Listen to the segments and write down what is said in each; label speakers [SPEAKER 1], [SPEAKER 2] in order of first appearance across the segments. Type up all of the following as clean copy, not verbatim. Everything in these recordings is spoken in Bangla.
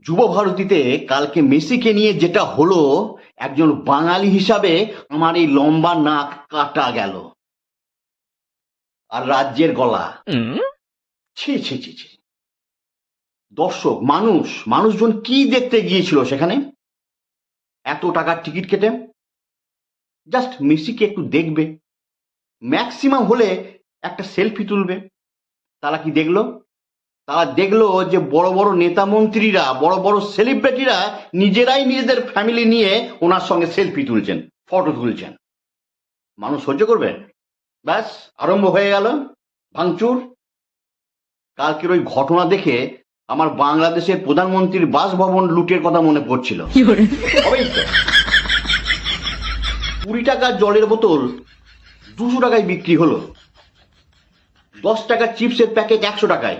[SPEAKER 1] যুব ভারতীতে কালকে মেসিকে নিয়ে যেটা হলো, একজন বাঙালি হিসাবে আমার এই লম্বা নাক কাটা গেল। আর রাজ্যের গলা, ছি ছি ছি ছি। দর্শক, মানুষজন কি দেখতে গিয়েছিল সেখানে? এত টাকার টিকিট কেটে জাস্ট মেসিকে একটু দেখবে, ম্যাক্সিমাম হলে একটা সেলফি তুলবে। তারা কি দেখলো? তারা দেখলো যে বড় বড় নেতা মন্ত্রীরা, বড় বড় সেলিব্রিটিরা নিজেরাই নিজেদের ফ্যামিলি নিয়ে ওনার সঙ্গে সেলফি তুলছেন, ফটো তুলছেন। মানুষ সহ্য করবে? ব্যাস, আরম্ভ হয়ে গেল ভাঙচুর। কালকের ওই ঘটনা দেখে আমার বাংলাদেশের প্রধানমন্ত্রীর বাসভবন লুটের কথা মনে পড়ছিল। হবেই তো। 20 টাকার জলের বোতল 200 টাকায় বিক্রি হলো, 10 টাকার চিপসের প্যাকেট 100 টাকায়।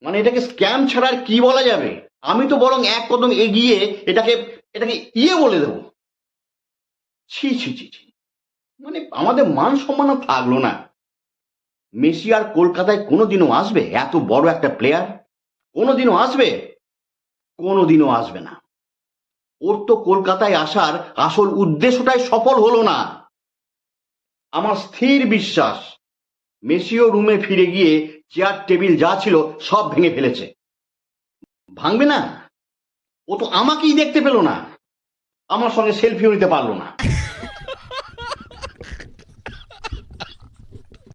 [SPEAKER 1] মানে এটাকে স্ক্যাম ছাড়া আর কি বলা যাবে? আমি তো বরং এক কদম এগিয়ে এটাকে এটাকে বলে দেবো। ছি ছি ছি ছি। মানে আমাদের মান সম্মান থাকলো না। মেসি আর কলকাতায় কোনোদিনও আসবে? এত বড় একটা প্লেয়ার কোনোদিনও আসবে? কোনোদিনও আসবে না। ওর তো কলকাতায় আসার আসল উদ্দেশ্যটাই সফল হলো না। আমার স্থির বিশ্বাস মেসিও রুমে ফিরে গিয়ে চেয়ার টেবিল যা ছিল সব ভেঙে ফেলেছে। ভাঙবে না? ও তো আমাকেই দেখতে পেল না, আমার সঙ্গে সেলফিও নিতে পারলো না।